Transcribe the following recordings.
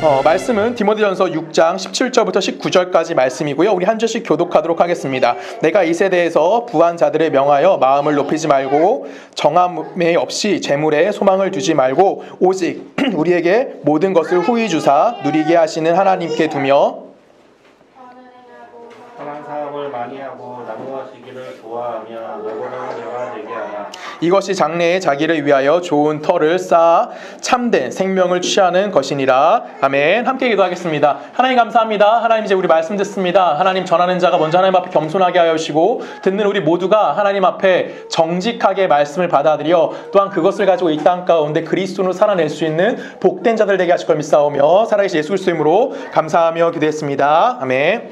말씀은 디모데전서 6장 17절부터 19절까지 말씀이고요. 우리 한 절씩 교독하도록 하겠습니다. 내가 이 세대에서 부한 자들을 명하여 마음을 높이지 말고 정함에 없이 재물에 소망을 두지 말고 오직 우리에게 모든 것을 후히 주사 누리게 하시는 하나님께 두며 선한 사업을 많이 하고 나누어지기를 좋아하며 너보다 여가 되게 하라. 이것이 장래에 자기를 위하여 좋은 터를 쌓아 참된 생명을 취하는 것이니라. 아멘. 함께 기도하겠습니다. 하나님 감사합니다. 하나님 이제 우리 말씀 듣습니다. 하나님 전하는 자가 먼저 하나님 앞에 겸손하게 하여 주시고 듣는 우리 모두가 하나님 앞에 정직하게 말씀을 받아들여 또한 그것을 가지고 이 땅 가운데 그리스도로 살아낼 수 있는 복된 자들 되게 하실 걸 믿사오며 살아계신 예수 그리스도 이름으로 감사하며 기도했습니다. 아멘.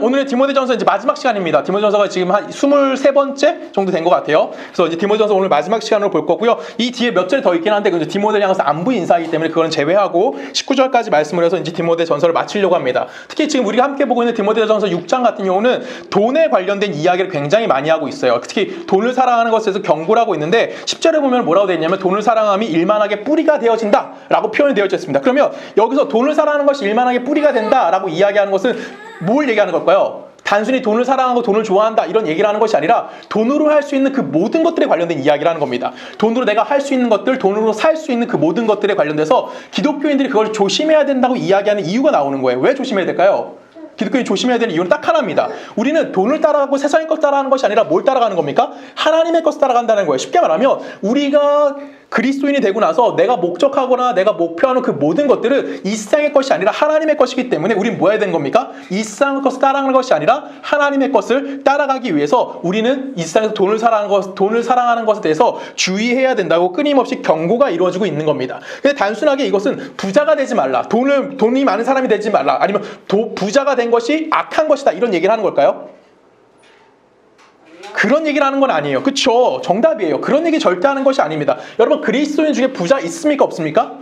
오늘의 디모데전서 이제 마지막 시간입니다. 디모데전서가 지금 한 23번째 정도 된 것 같아요. 그래서 이제 디모데전서 오늘 마지막 시간으로 볼 거고요. 이 뒤에 몇 절이 더 있긴 한데 근데 디모데를 향해서 안부 인사이기 때문에 그거는 제외하고 19절까지 말씀을 해서 이제 디모데전서를 마치려고 합니다. 특히 지금 우리가 함께 보고 있는 디모데전서 6장 같은 경우는 돈에 관련된 이야기를 굉장히 많이 하고 있어요. 특히 돈을 사랑하는 것에서 경고를 하고 있는데 10절에 보면 뭐라고 되어 있냐면 돈을 사랑함이 일만하게 뿌리가 되어진다 라고 표현이 되어 있습니다. 그러면 여기서 돈을 사랑하는 것이 일만하게 뿌리가 된다 라고 이야기하는 것은 뭘 얘기하는 걸까요? 단순히 돈을 사랑하고 돈을 좋아한다 이런 얘기를 하는 것이 아니라 돈으로 할 수 있는 그 모든 것들에 관련된 이야기를 하는 겁니다. 돈으로 내가 할 수 있는 것들, 돈으로 살 수 있는 그 모든 것들에 관련돼서 기독교인들이 그걸 조심해야 된다고 이야기하는 이유가 나오는 거예요. 왜 조심해야 될까요? 기독교인이 조심해야 되는 이유는 딱 하나입니다. 우리는 돈을 따라가고 세상의 것 따라가는 것이 아니라 뭘 따라가는 겁니까? 하나님의 것을 따라간다는 거예요. 쉽게 말하면 우리가 그리스도인이 되고 나서 내가 목적하거나 내가 목표하는 그 모든 것들은 이 세상의 것이 아니라 하나님의 것이기 때문에 우리는 뭐 해야 되는 겁니까? 이 세상의 것을 따라가는 것이 아니라 하나님의 것을 따라가기 위해서 우리는 이 세상에서 돈을 사랑하는 것에 대해서 주의해야 된다고 끊임없이 경고가 이루어지고 있는 겁니다. 근데 단순하게 이것은 부자가 되지 말라, 돈이 많은 사람이 되지 말라, 아니면 부자가 된 것이 악한 것이다 이런 얘기를 하는 걸까요? 그런 얘기를 하는 건 아니에요. 그쵸? 정답이에요. 그런 얘기 절대 하는 것이 아닙니다. 여러분 그리스도인 중에 부자 있습니까? 없습니까?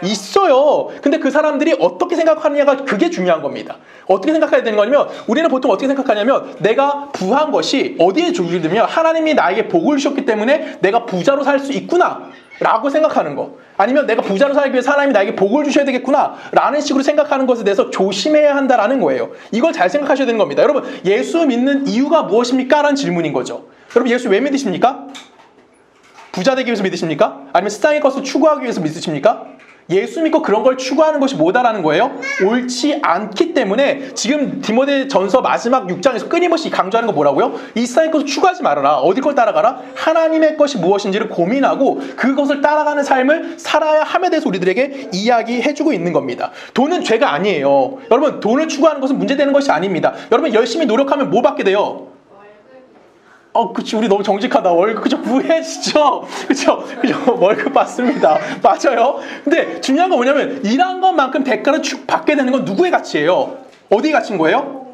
있어요. 근데 그 사람들이 어떻게 생각하느냐가 그게 중요한 겁니다. 어떻게 생각해야 되는 거냐면 우리는 보통 어떻게 생각하냐면 내가 부한 것이 어디에 주기되면 하나님이 나에게 복을 주셨기 때문에 내가 부자로 살 수 있구나 라고 생각하는 거, 아니면 내가 부자로 살기 위해서 하나님이 나에게 복을 주셔야 되겠구나 라는 식으로 생각하는 것에 대해서 조심해야 한다라는 거예요. 이걸 잘 생각하셔야 되는 겁니다. 여러분 예수 믿는 이유가 무엇입니까? 라는 질문인 거죠. 여러분 예수 왜 믿으십니까? 부자 되기 위해서 믿으십니까? 아니면 세상의 것을 추구하기 위해서 믿으십니까? 예수 믿고 그런 걸 추구하는 것이 뭐다라는 거예요? 옳지 않기 때문에 지금 디모데전서 마지막 6장에서 끊임없이 강조하는 거 뭐라고요? 이 세상의 것을 추구하지 말아라. 어디 걸 따라가라? 하나님의 것이 무엇인지를 고민하고 그것을 따라가는 삶을 살아야 함에 대해서 우리들에게 이야기해주고 있는 겁니다. 돈은 죄가 아니에요. 여러분 돈을 추구하는 것은 문제되는 것이 아닙니다. 여러분 열심히 노력하면 뭐 받게 돼요? 그치, 우리 너무 정직하다. 월급, 그쵸, 구해지죠? 그쵸, 월급 받습니다. 맞아요? 근데 중요한 건 뭐냐면, 일한 것만큼 대가를 받게 되는 건 누구의 가치예요? 어디의 가치인 거예요?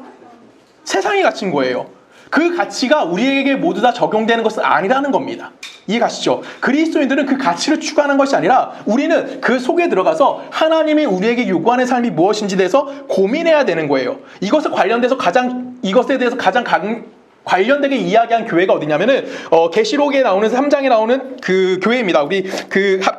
세상의 가치인 거예요. 그 가치가 우리에게 모두 다 적용되는 것은 아니라는 겁니다. 이해가시죠? 그리스도인들은 그 가치를 추구하는 것이 아니라 우리는 그 속에 들어가서 하나님이 우리에게 요구하는 삶이 무엇인지에 대해서 고민해야 되는 거예요. 이것에 대해서 가장 관련되게 이야기한 교회가 어디냐면은 계시록에 나오는 3장에 나오는 그 교회입니다. 우리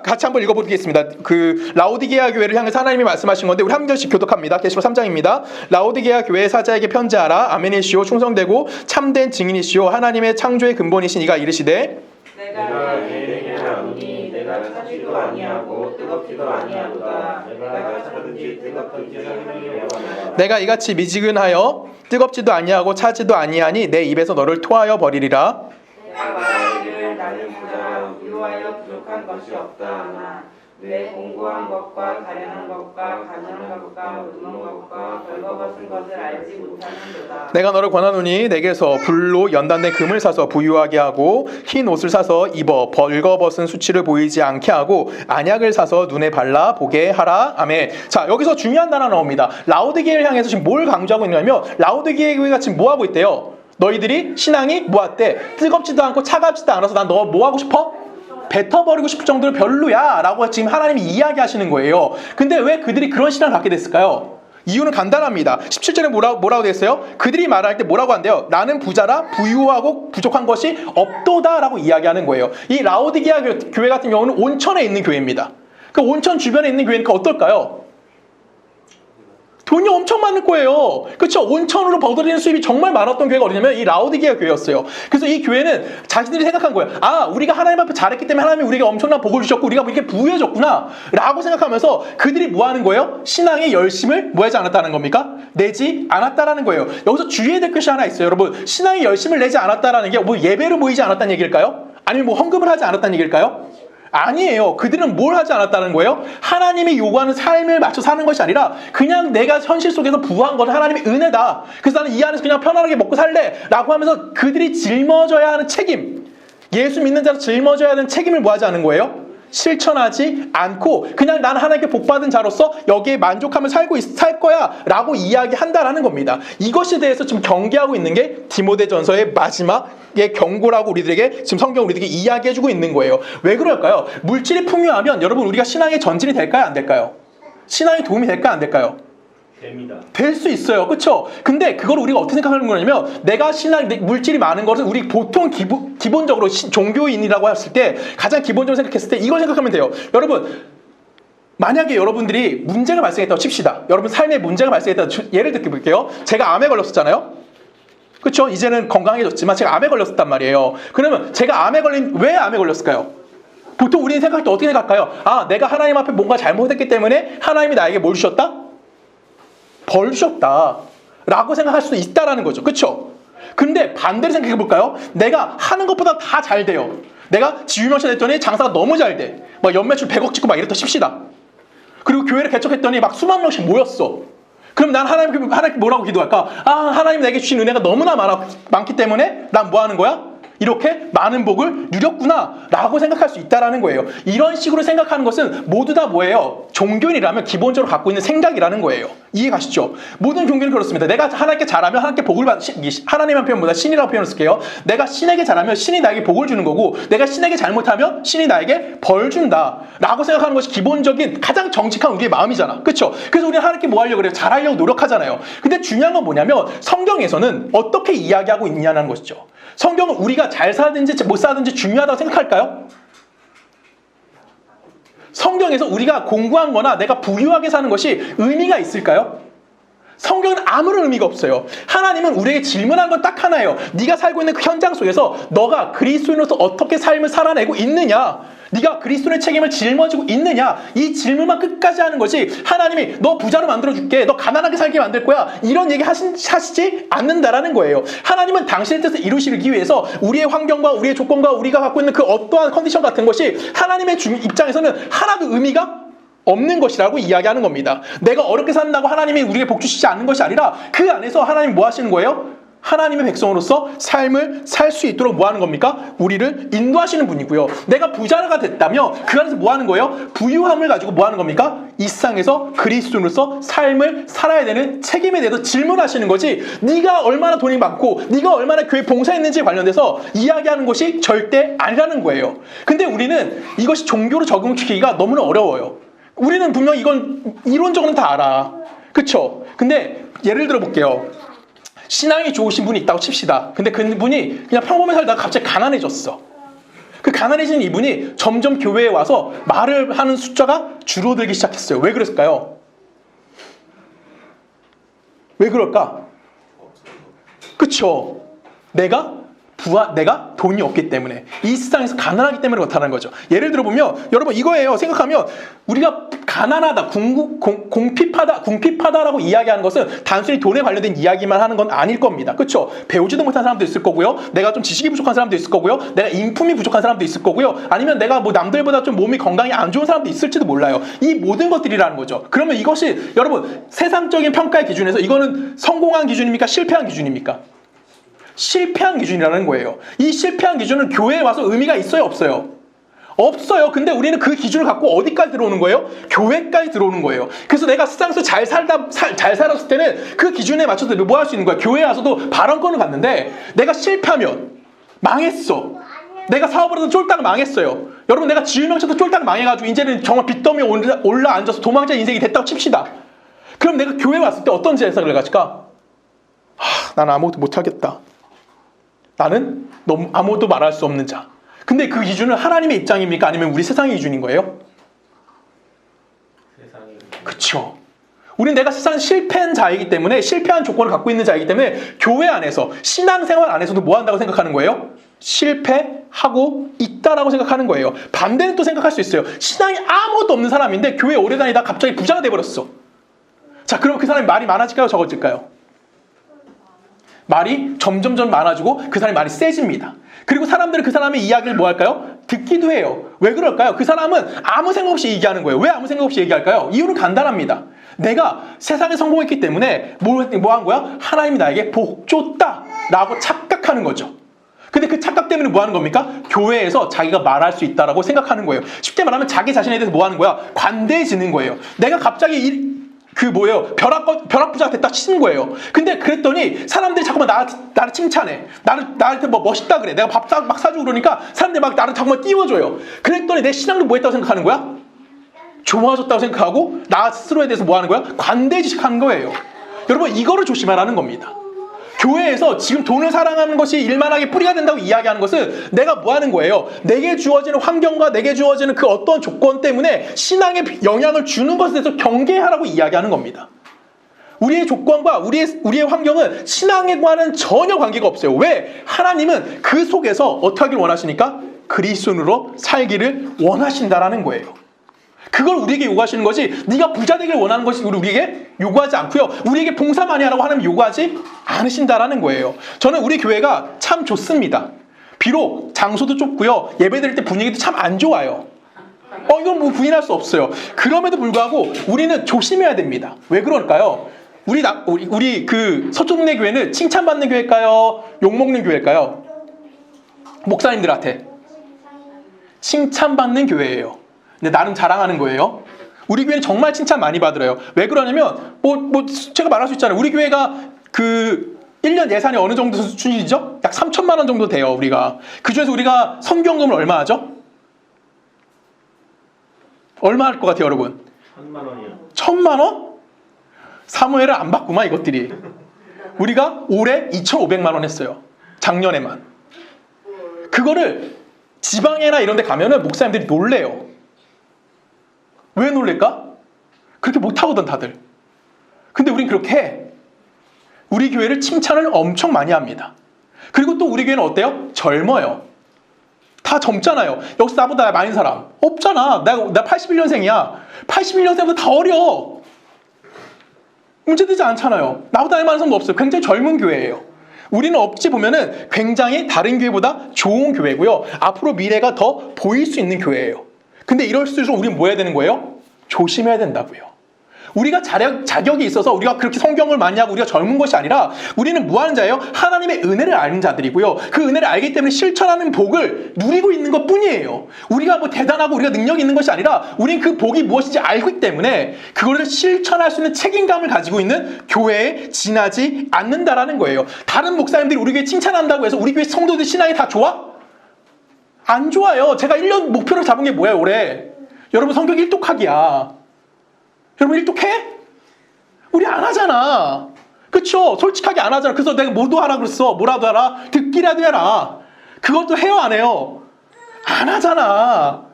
같이 한번 읽어보겠습니다. 그 라오디게아 교회를 향해서 하나님이 말씀하신 건데 우리 한 절씩 교독합니다. 계시록 3장입니다. 라오디게아 교회 사자에게 편지하라. 아멘이시오 충성되고 참된 증인이시오 하나님의 창조의 근본이신 이가 이르시되 내가 내게 나오니 내가 차지도 아니하고 뜨겁지도 아니하도다. 내가 차든지 뜨겁든지 생명이 원하노라. 내가 이같이 미지근하여 뜨겁지도 아니하고 차지도 아니하니 내 입에서 너를 토하여 버리리라. 내가 말하기를 나는 부자라 부유하여 부족한 것이 없다. 내 공고한 것과 가련한 것과 가난한 것과 얻는 것과 벌거벗은 것을 알지 못하는도다. 내가 너를 권하노니 내게서 불로 연단된 금을 사서 부유하게 하고 흰 옷을 사서 입어 벌거벗은 수치를 보이지 않게 하고 안약을 사서 눈에 발라 보게 하라. 아멘. 자, 여기서 중요한 단어 나옵니다. 라오디게를 향해서 지금 뭘 강조하고 있냐면 라오디게 교회가 지금 뭐 하고 있대요? 너희들이 신앙이 뭐였대? 뜨겁지도 않고 차갑지도 않아서 난 너 뭐 하고 싶어? 뱉어버리고 싶을 정도로 별로야 라고 지금 하나님이 이야기하시는 거예요. 근데 왜 그들이 그런 신앙을 갖게 됐을까요? 이유는 간단합니다. 17절에 뭐라고 되어 있어요? 그들이 말할 때 뭐라고 한대요? 나는 부자라 부유하고 부족한 것이 없도다 라고 이야기하는 거예요. 이 라오디게아 교회 같은 경우는 온천에 있는 교회입니다. 그 온천 주변에 있는 교회니까 어떨까요? 돈이 엄청 많을 거예요. 그렇죠? 온천으로 벌어들이는 수입이 정말 많았던 교회가 어디냐면 이 라오디게아 교회였어요. 그래서 이 교회는 자신들이 생각한 거예요. 아, 우리가 하나님 앞에 잘했기 때문에 하나님이 우리에게 엄청난 복을 주셨고 우리가 이렇게 부유해졌구나 라고 생각하면서 그들이 뭐 하는 거예요? 신앙의 열심을 뭐 하지 않았다는 겁니까? 내지 않았다라는 거예요. 여기서 주의해야 될 것이 하나 있어요. 여러분, 신앙의 열심을 내지 않았다라는 게 뭐 예배를 모이지 않았다는 얘기일까요? 아니면 뭐 헌금을 하지 않았다는 얘기일까요? 아니에요. 그들은 뭘 하지 않았다는 거예요? 하나님이 요구하는 삶을 맞춰 사는 것이 아니라 그냥 내가 현실 속에서 부한 것은 하나님의 은혜다. 그래서 나는 이 안에서 그냥 편안하게 먹고 살래 라고 하면서 그들이 짊어져야 하는 책임, 예수 믿는 자로 짊어져야 하는 책임을 뭐 하지 않은 거예요? 실천하지 않고 그냥 나는 하나님께 복받은 자로서 여기에 만족하며 살 거야 라고 이야기한다라는 겁니다. 이것에 대해서 지금 경계하고 있는 게 디모데전서의 마지막의 경고라고 우리들에게 지금 성경 우리들에게 이야기해주고 있는 거예요. 왜 그럴까요? 물질이 풍요하면 여러분 우리가 신앙의 전진이 될까요? 안 될까요? 신앙에 도움이 될까요? 안 될까요? 됩니다. 될 수 있어요. 그렇죠? 근데 그걸 우리가 어떻게 생각하는 거냐면 내가 물질이 많은 것은 우리 보통 기본적으로 종교인이라고 했을 때 가장 기본적으로 생각했을 때 이걸 생각하면 돼요. 여러분, 만약에 여러분들이 문제가 발생했다고 칩시다. 여러분 삶에 문제가 발생했다고 예를 들게 볼게요. 제가 암에 걸렸었잖아요. 그렇죠? 이제는 건강해졌지만 제가 암에 걸렸었단 말이에요. 그러면 제가 왜 암에 걸렸을까요? 보통 우리는 생각할 때 어떻게 생각할까요? 아, 내가 하나님 앞에 뭔가 잘못했기 때문에 하나님이 나에게 뭘 주셨다? 벌 주셨다 라고 생각할 수도 있다라는 거죠. 그렇죠? 근데 반대로 생각해 볼까요? 내가 하는 것보다 다 잘 돼요. 내가 지유명시 됐더니 장사가 너무 잘 돼. 막 연매출 100억 찍고 막 이랬다 칩시다. 그리고 교회를 개척했더니 막 수만 명씩 모였어. 그럼 난 하나님께 뭐라고 기도할까? 아, 하나님 내게 주신 은혜가 너무나 많기 때문에 난 뭐 하는 거야? 이렇게 많은 복을 누렸구나 라고 생각할 수 있다는 거예요. 이런 식으로 생각하는 것은 모두 다 뭐예요? 종교인이라면 기본적으로 갖고 있는 생각이라는 거예요. 이해 가시죠? 모든 종교는 그렇습니다. 내가 하나님께 잘하면 하나님께 복을 하나님의 표현보다 신이라고 표현을 쓸게요. 내가 신에게 잘하면 신이 나에게 복을 주는 거고 내가 신에게 잘못하면 신이 나에게 벌 준다 라고 생각하는 것이 기본적인 가장 정직한 우리의 마음이잖아. 그렇죠? 그래서 우리는 하나님께 뭐 하려고 그래요? 잘하려고 노력하잖아요. 근데 중요한 건 뭐냐면 성경에서는 어떻게 이야기하고 있냐는 것이죠. 성경은 우리가 잘 살든지 못 살든지 중요하다고 생각할까요? 성경에서 우리가 공부한 거나 내가 부유하게 사는 것이 의미가 있을까요? 성경은 아무런 의미가 없어요. 하나님은 우리에게 질문한 건 딱 하나예요. 네가 살고 있는 그 현장 속에서 너가 그리스도인으로서 어떻게 삶을 살아내고 있느냐, 네가 그리스도의 책임을 짊어지고 있느냐, 이 질문만 끝까지 하는 것이 하나님이 너 부자로 만들어줄게, 너 가난하게 살게 만들 거야 이런 얘기 하시지 않는다라는 거예요. 하나님은 당신의 뜻을 이루시기 위해서 우리의 환경과 우리의 조건과 우리가 갖고 있는 그 어떠한 컨디션 같은 것이 하나님의 입장에서는 하나도 의미가 없는 것이라고 이야기하는 겁니다. 내가 어렵게 산다고 하나님이 우리에게 복 주시지 않는 것이 아니라 그 안에서 하나님이 뭐 하시는 거예요? 하나님의 백성으로서 삶을 살 수 있도록 뭐 하는 겁니까? 우리를 인도하시는 분이고요. 내가 부자가 됐다면 그 안에서 뭐 하는 거예요? 부유함을 가지고 뭐 하는 겁니까? 이 세상에서 그리스도인으로서 삶을 살아야 되는 책임에 대해서 질문하시는 거지, 네가 얼마나 돈이 많고 네가 얼마나 교회 봉사했는지에 관련돼서 이야기하는 것이 절대 아니라는 거예요. 근데 우리는 이것이 종교로 적용시키기가 너무나 어려워요. 우리는 분명 이건 이론적으로는 다 알아. 그쵸? 근데 예를 들어 볼게요. 신앙이 좋으신 분이 있다고 칩시다. 근데 그분이 그냥 평범하게 살다가 갑자기 가난해졌어. 그 가난해진 이분이 점점 교회에 와서 말을 하는 숫자가 줄어들기 시작했어요. 왜 그랬을까요? 왜 그럴까? 그쵸? 내가 돈이 없기 때문에, 이 세상에서 가난하기 때문에 그렇다는 거죠. 예를 들어 보면 여러분 이거예요. 생각하면 우리가 가난하다, 궁핍하다라고 이야기하는 것은 단순히 돈에 관련된 이야기만 하는 건 아닐 겁니다. 그렇죠? 배우지도 못한 사람도 있을 거고요. 내가 좀 지식이 부족한 사람도 있을 거고요. 내가 인품이 부족한 사람도 있을 거고요. 아니면 내가 뭐 남들보다 좀 몸이 건강이 안 좋은 사람도 있을지도 몰라요. 이 모든 것들이라는 거죠. 그러면 이것이 여러분 세상적인 평가의 기준에서 이거는 성공한 기준입니까? 실패한 기준입니까? 실패한 기준이라는 거예요. 이 실패한 기준은 교회에 와서 의미가 있어요, 없어요? 없어요. 근데 우리는 그 기준을 갖고 어디까지 들어오는 거예요? 교회까지 들어오는 거예요. 그래서 내가 세상에서 잘 살았을 때는 그 기준에 맞춰서 뭐 할 수 있는 거야? 교회에 와서도 발언권을 갖는데 내가 실패하면 망했어. 내가 사업을 해서 쫄딱 망했어요. 여러분 내가 지유명처도 쫄딱 망해가지고 이제는 정말 빚더미에 올라 앉아서 도망자 인생이 됐다고 칩시다. 그럼 내가 교회에 왔을 때 어떤 생각을 가질까? 나는 아무것도 못하겠다. 나는 너무 아무것도 말할 수 없는 자. 근데 그 기준은 하나님의 입장입니까? 아니면 우리 세상의 기준인 거예요? 그쵸. 우린 내가 세상 실패한 자이기 때문에, 실패한 조건을 갖고 있는 자이기 때문에 교회 안에서, 신앙생활 안에서도 뭐 한다고 생각하는 거예요? 실패하고 있다라고 생각하는 거예요. 반대는 또 생각할 수 있어요. 신앙이 아무것도 없는 사람인데 교회 오래 다니다 갑자기 부자가 돼버렸어. 자, 그럼 그 사람이 말이 많아질까요? 적어질까요? 말이 점점점 많아지고 그 사람이 말이 세집니다. 그리고 사람들은 그 사람의 이야기를 뭐 할까요? 듣기도 해요. 왜 그럴까요? 그 사람은 아무 생각 없이 얘기하는 거예요. 왜 아무 생각 없이 얘기할까요? 이유는 간단합니다. 내가 세상에 성공했기 때문에 뭐 한 거야? 하나님이 나에게 복 줬다 라고 착각하는 거죠. 근데 그 착각 때문에 뭐 하는 겁니까? 교회에서 자기가 말할 수 있다라고 생각하는 거예요. 쉽게 말하면 자기 자신에 대해서 뭐 하는 거야? 관대해지는 거예요. 내가 갑자기 벼락부자가 됐다 치는 거예요. 근데 그랬더니 사람들이 자꾸만 나를 칭찬해. 나한테 뭐 멋있다 그래. 내가 밥 막 사주고 그러니까 사람들이 막 나를 자꾸만 띄워줘요. 그랬더니 내 신앙도 뭐 했다고 생각하는 거야? 좋아졌다고 생각하고 나 스스로에 대해서 뭐 하는 거야? 관대지식하는 거예요. 여러분, 이거를 조심하라는 겁니다. 교회에서 지금 돈을 사랑하는 것이 일만하게 뿌리가 된다고 이야기하는 것은 내가 뭐 하는 거예요? 내게 주어지는 환경과 내게 주어지는 그 어떤 조건 때문에 신앙에 영향을 주는 것에 대해서 경계하라고 이야기하는 겁니다. 우리의 조건과 우리의 환경은 신앙과는 전혀 관계가 없어요. 왜? 하나님은 그 속에서 어떻게 하길 원하시니까? 그리스도인으로 살기를 원하신다라는 거예요. 그걸 우리에게 요구하시는 것이, 네가 부자 되길 원하는 것이 우리에게 요구하지 않고요. 우리에게 봉사 많이 하라고 하나님 요구하지 않으신다라는 거예요. 저는 우리 교회가 참 좋습니다. 비록 장소도 좁고요. 예배드릴 때 분위기도 참 안 좋아요. 이건 뭐 부인할 수 없어요. 그럼에도 불구하고 우리는 조심해야 됩니다. 왜 그럴까요? 우리 그 서초동네 교회는 칭찬받는 교회일까요? 욕먹는 교회일까요? 목사님들한테 칭찬받는 교회예요. 근데 나름 자랑하는 거예요. 우리 교회는 정말 칭찬 많이 받으래요. 왜 그러냐면 제가 말할 수 있잖아요. 우리 교회가 그 1년 예산이 어느 정도 수준이죠? 약 3천만 원 정도 돼요, 우리가. 그 중에서 우리가 성경금을 얼마 하죠? 얼마 할 것 같아요, 여러분? 1,000만 원이요. 1,000만 원? 사무엘을 안 받구만, 이것들이. 우리가 올해 2,500만 원 했어요. 작년에만. 그거를 지방에나 이런 데 가면은 목사님들이 놀래요. 왜 놀랄까? 그렇게 못하거든, 다들. 근데 우린 그렇게 해. 우리 교회를 칭찬을 엄청 많이 합니다. 그리고 또 우리 교회는 어때요? 젊어요. 다 젊잖아요. 여기서 나보다 많은 사람 없잖아. 나 81년생이야. 81년생보다 다 어려. 문제되지 않잖아요. 나보다 많은 사람도 없어요. 굉장히 젊은 교회예요. 우리는 어찌 보면은 굉장히 다른 교회보다 좋은 교회고요. 앞으로 미래가 더 보일 수 있는 교회예요. 근데 이럴수록 우리는 뭐 해야 되는 거예요? 조심해야 된다고요. 우리가 자격이 있어서 우리가 그렇게 성경을 많이 하고 우리가 젊은 것이 아니라 우리는 뭐 하는 자예요? 하나님의 은혜를 아는 자들이고요. 그 은혜를 알기 때문에 실천하는 복을 누리고 있는 것 뿐이에요. 우리가 뭐 대단하고 우리가 능력이 있는 것이 아니라 우리는 그 복이 무엇인지 알고 있기 때문에 그거를 실천할 수 있는 책임감을 가지고 있는 교회에 지나지 않는다라는 거예요. 다른 목사님들이 우리 교회 칭찬한다고 해서 우리 교회 성도들 신앙이 다 좋아? 안 좋아요. 제가 1년 목표를 잡은 게 뭐예요, 올해? 여러분, 성경 일독하기야. 여러분, 일독해? 우리 안 하잖아. 그쵸? 솔직하게 안 하잖아. 그래서 내가 뭐도 하라 그랬어. 뭐라도 하라. 듣기라도 해라. 그것도 해요, 안 해요? 안 하잖아.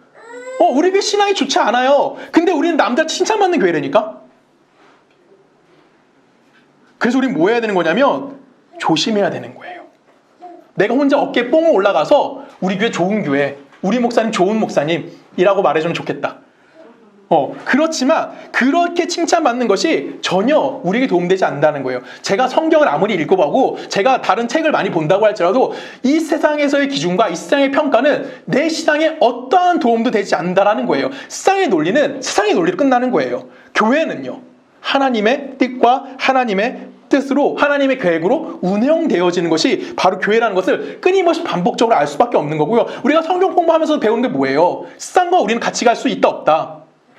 우리 교회 신앙이 좋지 않아요. 근데 우리는 남들 칭찬받는 교회라니까? 그래서 우리는 뭐 해야 되는 거냐면 조심해야 되는 거예요. 내가 혼자 어깨에 뽕 올라가서 우리 교회 좋은 교회, 우리 목사님 좋은 목사님이라고 말해주면 좋겠다. 그렇지만 그렇게 칭찬받는 것이 전혀 우리에게 도움되지 않는다는 거예요. 제가 성경을 아무리 읽어보고 제가 다른 책을 많이 본다고 할지라도 이 세상에서의 기준과 이 세상의 평가는 내 신앙에 어떠한 도움도 되지 않는다는 거예요. 세상의 논리는 세상의 논리로 끝나는 거예요. 교회는요, 하나님의 뜻과 하나님의 뜻으로, 하나님의 계획으로 운영되어지는 것이 바로 교회라는 것을 끊임없이 반복적으로 알 수밖에 없는 거고요. 우리가 성경 공부하면서 배우는 게 뭐예요? 세상과 우리는 같이 갈 수 있다, 없다?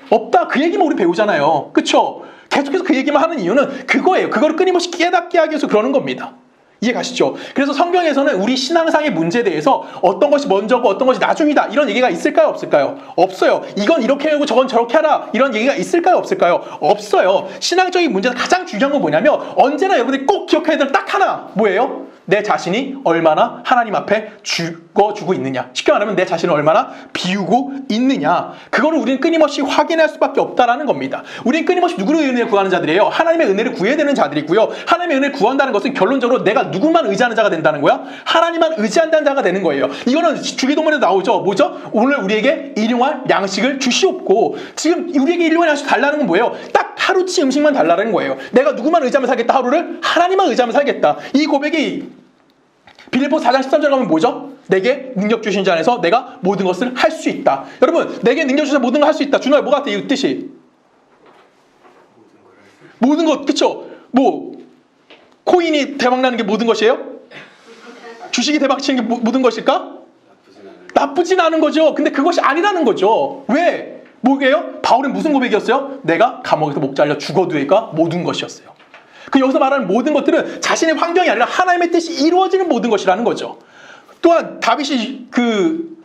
없다. 그 얘기만 우리 배우잖아요. 그쵸? 계속해서 그 얘기만 하는 이유는 그거예요. 그거를 끊임없이 깨닫게 하기 위해서 그러는 겁니다. 이해 가시죠? 그래서 성경에서는 우리 신앙상의 문제에 대해서 어떤 것이 먼저고 어떤 것이 나중이다 이런 얘기가 있을까요, 없을까요? 없어요. 이건 이렇게 하고 저건 저렇게 하라 이런 얘기가 있을까요, 없을까요? 없어요. 신앙적인 문제에서 가장 중요한 건 뭐냐면 언제나 여러분들이 꼭 기억해야 되는 딱 하나, 뭐예요? 내 자신이 얼마나 하나님 앞에 죽어주고 있느냐. 쉽게 말하면 내 자신을 얼마나 비우고 있느냐. 그거를 우리는 끊임없이 확인할 수밖에 없다라는 겁니다. 우리는 끊임없이 누구의 은혜를 구하는 자들이에요? 하나님의 은혜를 구해야 되는 자들이고요. 하나님의 은혜를 구한다는 것은 결론적으로 내가 누구만 의지하는 자가 된다는 거야? 하나님만 의지한다는 자가 되는 거예요. 이거는 주기도문에도 나오죠. 뭐죠? 오늘 우리에게 일용할 양식을 주시옵고, 지금 우리에게 일용할 양식 달라는 건 뭐예요? 딱 하루치 음식만 달라는 거예요. 내가 누구만 의지하면 살겠다. 하루를 하나님만 의지하면 살겠다. 이 고백이 빌립보 4장 13절 가면 뭐죠? 내게 능력 주신 자 안에서 내가 모든 것을 할 수 있다. 여러분, 내게 능력 주셔서 모든 걸 할 수 있다. 준호야, 뭐 같아? 이 뜻이? 모든 것, 그쵸? 뭐 코인이 대박나는 게 모든 것이에요? 주식이 대박치는 게 모든 것일까? 나쁘진 않은 거죠. 근데 그것이 아니라는 거죠. 왜? 뭐예요? 바울은 무슨 고백이었어요? 내가 감옥에서 목 잘려 죽어도 얘가 모든 것이었어요. 그 여기서 말하는 모든 것들은 자신의 환경이 아니라 하나님의 뜻이 이루어지는 모든 것이라는 거죠. 또한 다윗이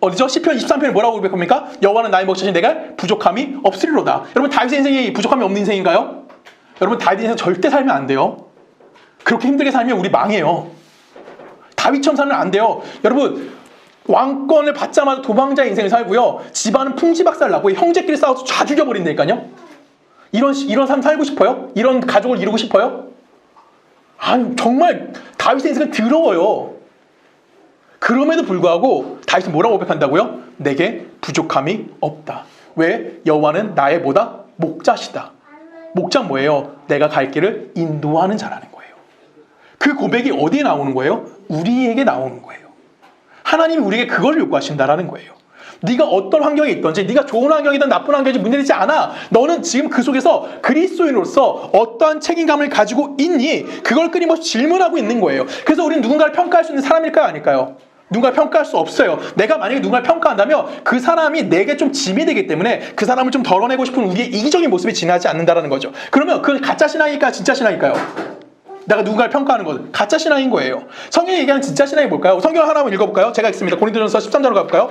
어디죠? 시편 23편에 뭐라고 고백합니까? 여호와는 나의 목자시니 내가 부족함이 없으리로다. 여러분, 다윗의 인생이 부족함이 없는 인생인가요? 여러분, 다윗의 인생 절대 살면 안 돼요. 그렇게 힘들게 살면 우리 망해요. 다윗처럼 살면 안 돼요. 여러분, 왕권을 받자마자 도망자 인생을 살고요. 집안은 풍지박살 나고 형제끼리 싸워서 다 죽여버린다니까요. 이런 삶 살고 싶어요? 이런 가족을 이루고 싶어요? 아니, 정말 다윗의 인생은 더러워요. 그럼에도 불구하고 다윗은 뭐라고 고백한다고요? 내게 부족함이 없다. 왜? 여호와는 나의 뭐다? 목자시다. 목자는 뭐예요? 내가 갈 길을 인도하는 자라는 거예요. 그 고백이 어디에 나오는 거예요? 우리에게 나오는 거예요. 하나님이 우리에게 그걸 요구하신다라는 거예요. 네가 어떤 환경에 있든지, 네가 좋은 환경이든 나쁜 환경이든 문제되지 않아. 너는 지금 그 속에서 그리스도인으로서 어떠한 책임감을 가지고 있니? 그걸 끊임없이 질문하고 있는 거예요. 그래서 우리는 누군가를 평가할 수 있는 사람일까요? 아닐까요? 누군가를 평가할 수 없어요. 내가 만약에 누군가를 평가한다면 그 사람이 내게 좀 짐이 되기 때문에 그 사람을 좀 덜어내고 싶은 우리의 이기적인 모습이 지나지 않는다는 거죠. 그러면 그건 가짜 신앙일까요? 진짜 신앙일까요? 내가 누군가를 평가하는 것, 가짜 신앙인 거예요. 성경이 얘기하는 진짜 신앙이 뭘까요? 성경 하나 한번 읽어볼까요? 제가 읽습니다. 고린도전서 13절로 가볼까요?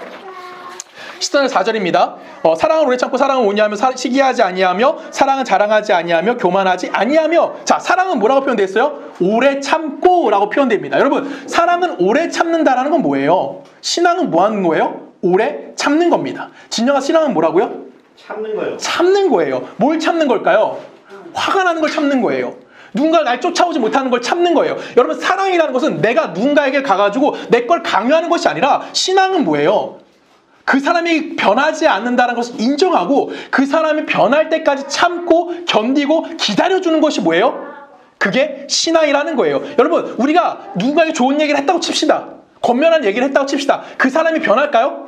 13절 4절입니다. 사랑은 오래 참고 사랑은 온유하며 시기하지 아니하며 사랑은 자랑하지 아니하며 교만하지 아니하며. 자, 사랑은 뭐라고 표현되어 있어요? 오래 참고 라고 표현됩니다. 여러분, 사랑은 오래 참는다라는 건 뭐예요? 신앙은 뭐 하는 거예요? 오래 참는 겁니다. 진정한 신앙은 뭐라고요? 참는 거예요. 참는 거예요. 뭘 참는 걸까요? 화가 나는 걸 참는 거예요. 누군가 날 쫓아오지 못하는 걸 참는 거예요. 여러분, 사랑이라는 것은 내가 누군가에게 가가지고 내 걸 강요하는 것이 아니라, 신앙은 뭐예요? 그 사람이 변하지 않는다는 것을 인정하고 그 사람이 변할 때까지 참고 견디고 기다려주는 것이 뭐예요? 그게 신앙이라는 거예요. 여러분, 우리가 누군가에게 좋은 얘기를 했다고 칩시다. 권면한 얘기를 했다고 칩시다. 그 사람이 변할까요?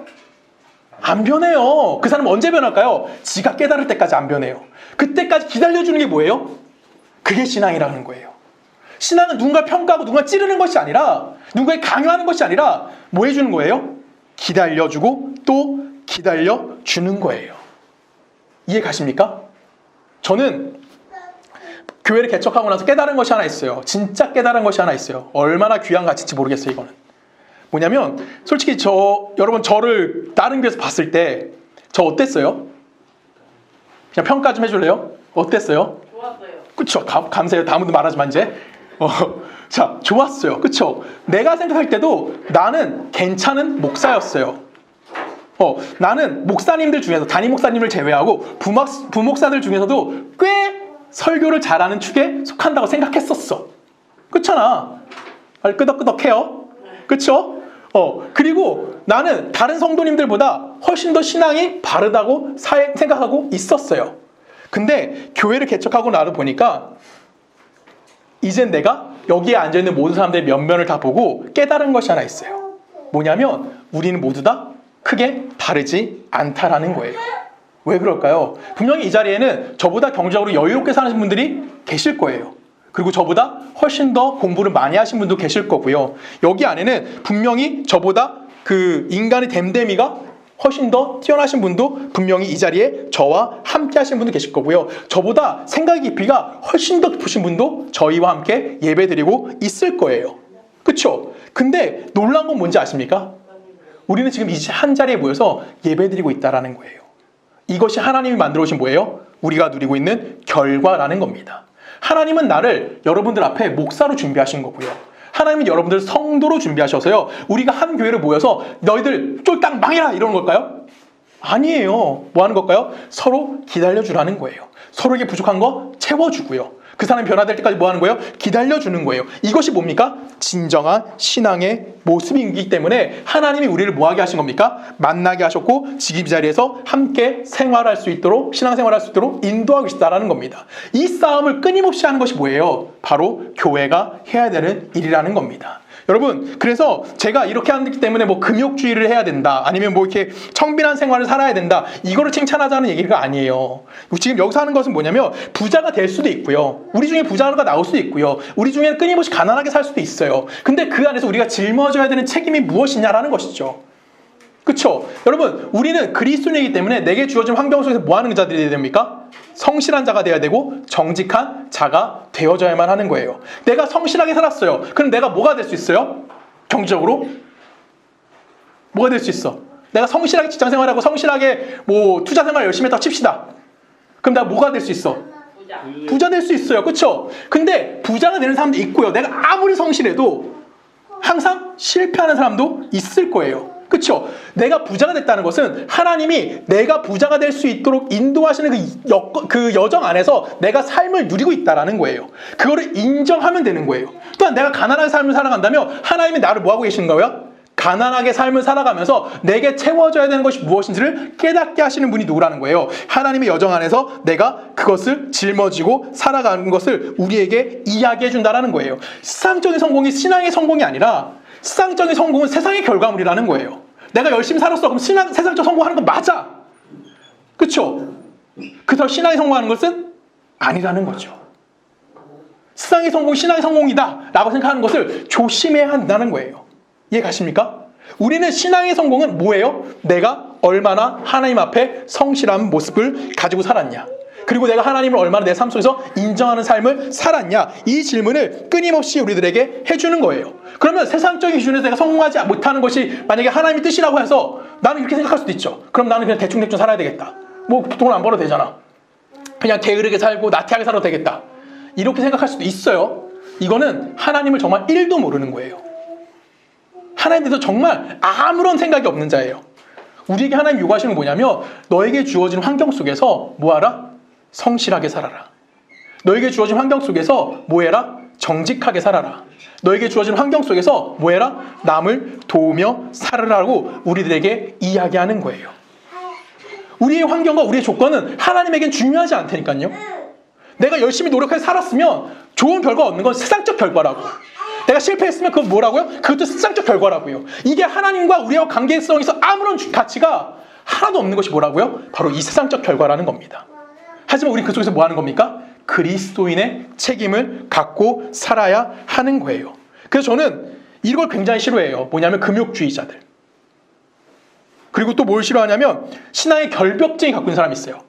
안 변해요. 그 사람은 언제 변할까요? 지가 깨달을 때까지 안 변해요. 그때까지 기다려주는 게 뭐예요? 그게 신앙이라는 거예요. 신앙은 누군가 평가하고 누군가 찌르는 것이 아니라, 누군가에 강요하는 것이 아니라 뭐 해주는 거예요? 기다려주고 또 기다려주는 거예요. 이해 가십니까? 저는 교회를 개척하고 나서 깨달은 것이 하나 있어요. 진짜 깨달은 것이 하나 있어요. 얼마나 귀한 가치인지 모르겠어요. 이거는 뭐냐면, 솔직히 여러분 저를 다른 교회에서 봤을 때 저 어땠어요? 그냥 평가 좀 해줄래요? 어땠어요? 좋았어요. 그쵸? 감사해요. 다음부터 말하지만 이제 자, 좋았어요. 그쵸? 내가 생각할 때도 나는 괜찮은 목사였어요. 나는 목사님들 중에서, 담임 목사님을 제외하고 부목사들 중에서도 꽤 설교를 잘하는 축에 속한다고 생각했었어. 그렇잖아. 끄덕끄덕해요. 그쵸? 그리고 나는 다른 성도님들보다 훨씬 더 신앙이 바르다고 생각하고 있었어요. 근데 교회를 개척하고 나서 보니까 이젠 내가 여기에 앉아있는 모든 사람들의 면면을 다 보고 깨달은 것이 하나 있어요. 뭐냐면 우리는 모두 다 크게 다르지 않다라는 거예요. 왜 그럴까요? 분명히 이 자리에는 저보다 경제적으로 여유롭게 사는 분들이 계실 거예요. 그리고 저보다 훨씬 더 공부를 많이 하신 분도 계실 거고요. 여기 안에는 분명히 저보다 그 인간의 댐댐이가 훨씬 더 뛰어나신 분도 분명히 이 자리에 저와 함께 하신 분도 계실 거고요. 저보다 생각 깊이가 훨씬 더 깊으신 분도 저희와 함께 예배드리고 있을 거예요. 그쵸? 근데 놀라운 건 뭔지 아십니까? 우리는 지금 이 한 자리에 모여서 예배드리고 있다는 거예요. 이것이 하나님이 만들어 오신 뭐예요? 우리가 누리고 있는 결과라는 겁니다. 하나님은 나를 여러분들 앞에 목사로 준비하신 거고요. 하나님은 여러분들 성도로 준비하셔서요. 우리가 한 교회를 모여서 너희들 쫄딱 망해라 이러는 걸까요? 아니에요. 뭐 하는 걸까요? 서로 기다려주라는 거예요. 서로에게 부족한 거 채워주고요. 그 사람이 변화될 때까지 뭐 하는 거예요? 기다려주는 거예요. 이것이 뭡니까? 진정한 신앙의 모습이기 때문에 하나님이 우리를 뭐하게 하신 겁니까? 만나게 하셨고 지금 이 자리에서 함께 생활할 수 있도록, 신앙생활할 수 있도록 인도하고 있다는 겁니다. 이 싸움을 끊임없이 하는 것이 뭐예요? 바로 교회가 해야 되는 일이라는 겁니다. 여러분, 그래서 제가 이렇게 하기 때문에 뭐 금욕주의를 해야 된다, 아니면 뭐 이렇게 청빈한 생활을 살아야 된다, 이거를 칭찬하자는 얘기가 아니에요. 지금 여기서 하는 것은 뭐냐면 부자가 될 수도 있고요, 우리 중에 부자가 나올 수도 있고요, 우리 중에는 끊임없이 가난하게 살 수도 있어요. 근데 그 안에서 우리가 짊어져야 되는 책임이 무엇이냐라는 것이죠. 그쵸? 여러분, 우리는 그리스도인이기 때문에 내게 주어진 환경 속에서 뭐 하는 자들이 돼야 됩니까? 성실한 자가 돼야 되고 정직한 자가 되어져야만 하는 거예요. 내가 성실하게 살았어요. 그럼 내가 뭐가 될 수 있어요? 경제적으로? 뭐가 될 수 있어? 내가 성실하게 직장생활하고 성실하게 뭐 투자생활 열심히 했다고 칩시다. 그럼 내가 뭐가 될 수 있어? 부자 될 수 있어요. 그쵸? 근데 부자가 되는 사람도 있고요, 내가 아무리 성실해도 항상 실패하는 사람도 있을 거예요. 그렇죠? 내가 부자가 됐다는 것은 하나님이 내가 부자가 될 수 있도록 인도하시는 그 여정 안에서 내가 삶을 누리고 있다는 거예요. 그거를 인정하면 되는 거예요. 또한 내가 가난하게 삶을 살아간다면 하나님이 나를 뭐하고 계시는 거예요? 가난하게 삶을 살아가면서 내게 채워져야 되는 것이 무엇인지를 깨닫게 하시는 분이 누구라는 거예요? 하나님의 여정 안에서 내가 그것을 짊어지고 살아가는 것을 우리에게 이야기해 준다는 거예요. 세상적인 성공이 신앙의 성공이 아니라 세상적인 성공은 세상의 결과물이라는 거예요. 내가 열심히 살았어, 그럼 세상적 성공하는 건 맞아. 그쵸? 그래서 신앙이 성공하는 것은 아니라는 거죠. 세상의 성공이 신앙의 성공이다 라고 생각하는 것을 조심해야 한다는 거예요. 이해 가십니까? 우리는 신앙의 성공은 뭐예요? 내가 얼마나 하나님 앞에 성실한 모습을 가지고 살았냐, 그리고 내가 하나님을 얼마나 내 삶 속에서 인정하는 삶을 살았냐, 이 질문을 끊임없이 우리들에게 해주는 거예요. 그러면 세상적인 기준에서 내가 성공하지 못하는 것이 만약에 하나님의 뜻이라고 해서 나는 이렇게 생각할 수도 있죠. 그럼 나는 그냥 대충대충 살아야 되겠다, 뭐 돈을 안 벌어도 되잖아, 그냥 게으르게 살고 나태하게 살아도 되겠다, 이렇게 생각할 수도 있어요. 이거는 하나님을 정말 1도 모르는 거예요. 하나님에 대해서 정말 아무런 생각이 없는 자예요. 우리에게 하나님 요구하시는 건 뭐냐면 너에게 주어진 환경 속에서 뭐하라? 성실하게 살아라. 너에게 주어진 환경 속에서 뭐해라? 정직하게 살아라. 너에게 주어진 환경 속에서 뭐해라? 남을 도우며 살아라고 우리들에게 이야기하는 거예요. 우리의 환경과 우리의 조건은 하나님에겐 중요하지 않다니까요. 내가 열심히 노력해서 살았으면 좋은 결과 얻는 건 세상적 결과라고, 내가 실패했으면 그건 뭐라고요? 그것도 세상적 결과라고요. 이게 하나님과 우리와 관계성에서 아무런 가치가 하나도 없는 것이 뭐라고요? 바로 이 세상적 결과라는 겁니다. 하지만 우리 그 속에서 뭐 하는 겁니까? 그리스도인의 책임을 갖고 살아야 하는 거예요. 그래서 저는 이걸 굉장히 싫어해요. 뭐냐면 금욕주의자들. 그리고 또 뭘 싫어하냐면 신앙의 결벽증이 갖고 있는 사람이 있어요.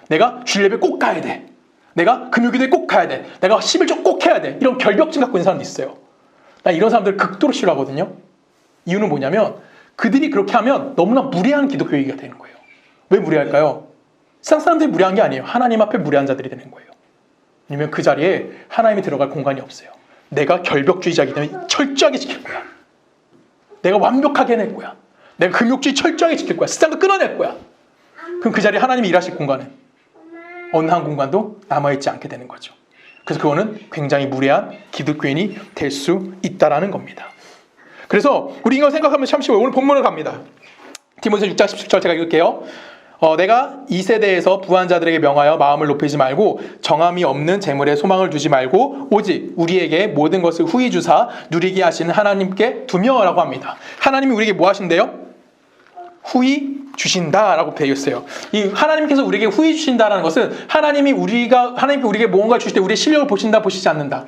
내가 주일예배 꼭 가야 돼, 내가 금요기도에 꼭 가야 돼, 내가 11조 꼭 해야 돼, 이런 결벽증 갖고 있는 사람도 있어요. 나 이런 사람들 극도로 싫어하거든요. 이유는 뭐냐면 그들이 그렇게 하면 너무나 무례한 기독교이기가 되는 거예요. 왜 무례할까요? 세상 사람들이 무례한 게 아니에요. 하나님 앞에 무례한 자들이 되는 거예요. 아니면 그 자리에 하나님이 들어갈 공간이 없어요. 내가 결벽주의자이기 때문에 철저하게 지킬 거야, 내가 완벽하게 해낼 거야, 내가 금욕주의 철저하게 지킬 거야, 세상을 끊어낼 거야. 그럼 그 자리에 하나님이 일하실 공간은 어느 한 공간도 남아있지 않게 되는 거죠. 그래서 그거는 굉장히 무례한 기독교인이 될 수 있다는 겁니다. 그래서 우리 이거 생각하면 참 쉬워요. 오늘 본문을 갑니다. 디모데서 6장 17절 제가 읽을게요. 내가 이 세대에서 부한 자들에게 명하여 마음을 높이지 말고 정함이 없는 재물에 소망을 두지 말고 오직 우리에게 모든 것을 후히 주사 누리게 하시는 하나님께 두며라고 합니다. 하나님이 우리에게 뭐 하신대요? 후히 주신다라고 되어 있어요. 이 하나님께서 우리에게 후히 주신다라는 것은 하나님이 우리에게 무언가 주실 때 우리의 실력을 보신다, 보시지 않는다?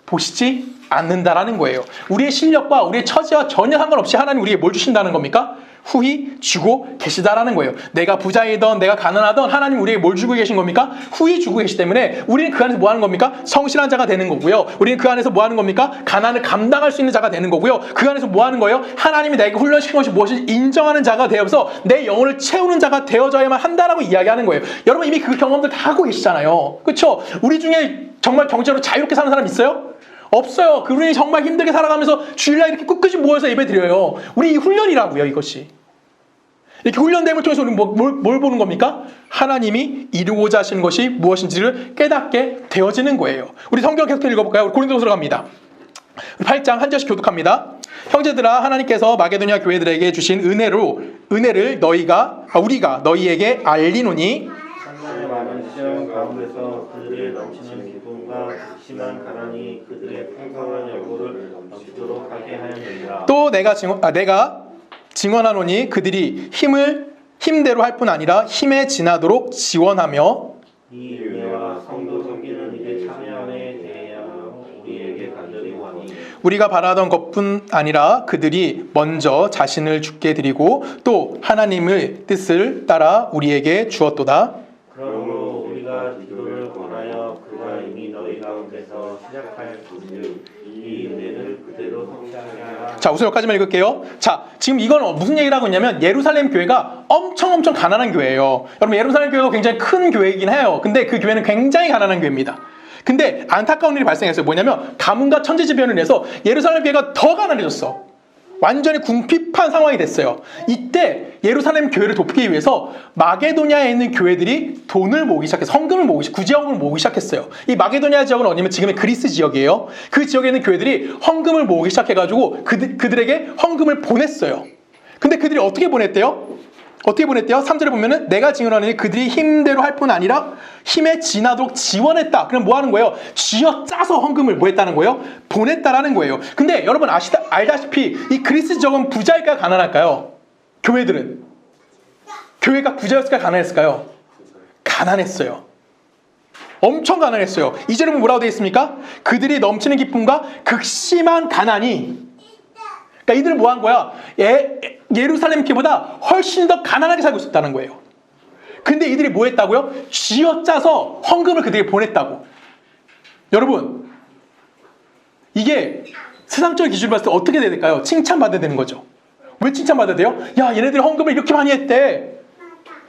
보시지 않는다라는 거예요. 우리의 실력과 우리의 처지와 전혀 상관없이 하나님 우리에게 뭘 주신다는 겁니까? 후히 주고 계시다라는 거예요. 내가 부자이던 내가 가난하던 하나님 우리에게 뭘 주고 계신 겁니까? 후히 주고 계시기 때문에 우리는 그 안에서 뭐 하는 겁니까? 성실한 자가 되는 거고요. 우리는 그 안에서 뭐 하는 겁니까? 가난을 감당할 수 있는 자가 되는 거고요. 그 안에서 뭐 하는 거예요? 하나님이 나에게 훈련시킨 것이 무엇인지 인정하는 자가 되어서 내 영혼을 채우는 자가 되어져야만 한다라고 이야기하는 거예요. 여러분 이미 그 경험들 다 하고 계시잖아요. 그렇죠? 우리 중에 정말 경제로 자유롭게 사는 사람 있어요? 없어요. 그분이 정말 힘들게 살아가면서 주일날 이렇게 꿋꿋이 모여서 예배 드려요. 우리 이 훈련이라고요, 이것이. 이렇게 훈련됨을 통해서 우리는 뭘 보는 겁니까? 하나님이 이루고자 하시는 것이 무엇인지를 깨닫게 되어지는 거예요. 우리 성경 계속 읽어볼까요? 우리 고린도서로 갑니다. 8장 한 절씩 교독합니다. 형제들아, 하나님께서 마게도냐 교회들에게 주신 은혜를 우리가 너희에게 알리노니 하나님의 많은 시험 가운데서 그들의 넘치는 기쁨과 극심한 가난이 그들의 풍성한 열고를 넘치도록 하게 하였느니라. 또 내가 증언하노니 그들이 힘대로 할 뿐 아니라 힘에 지나도록 지원하며 이 은혜와 성도 섬기는 일에 참여함에 대하여 우리에게 간절히 원하니 우리가 바라던 것뿐 아니라 그들이 먼저 자신을 주께 드리고 또 하나님의 뜻을 따라 우리에게 주었도다. 그러므로 우리가 기도를 권하여 그가 이미 너희 가운데서 시작할 그즉 이 은혜를 그대로 성취하게 하라. 자, 우선 여기까지만 읽을게요. 자, 지금 이건 무슨 얘기를 하고 있냐면 예루살렘 교회가 엄청 가난한 교회예요. 여러분, 예루살렘 교회가 굉장히 큰 교회이긴 해요. 근데 그 교회는 굉장히 가난한 교회입니다. 근데 안타까운 일이 발생했어요. 뭐냐면 가뭄과 천지지변을 인해서 예루살렘 교회가 더 가난해졌어. 완전히 궁핍한 상황이 됐어요. 이때 예루살렘 교회를 돕기 위해서 마게도냐에 있는 교회들이 돈을 모으기 시작해서 구제헌금을 모으기 시작했어요. 이 마게도냐 지역은 어디냐면 지금의 그리스 지역이에요. 그 지역에 있는 교회들이 헌금을 모으기 시작해가지고 그들에게 헌금을 보냈어요. 근데 그들이 어떻게 보냈대요? 3절에 보면은 내가 증언하니 그들이 힘대로 할 뿐 아니라 힘에 지나도록 지원했다. 그럼 뭐 하는 거예요? 쥐어짜서 헌금을 뭐 했다는 거예요? 보냈다라는 거예요. 근데 여러분 알다시피 이 그리스 지역은 부자일까요? 가난할까요? 교회들은. 교회가 부자였을까요? 가난했을까요? 가난했어요. 엄청 가난했어요. 2절에 보면 뭐라고 되어 있습니까? 그들이 넘치는 기쁨과 극심한 가난이. 그러니까 이들은 뭐 한 거야? 예루살렘 교회보다 훨씬 더 가난하게 살고 있었다는 거예요. 근데 이들이 뭐 했다고요? 쥐어짜서 헌금을 그들에게 보냈다고. 여러분, 이게 세상적인 기준으로 봤을 때 어떻게 돼야 될까요? 칭찬받아야 되는 거죠. 왜 칭찬받아야 돼요? 야, 얘네들이 헌금을 이렇게 많이 했대.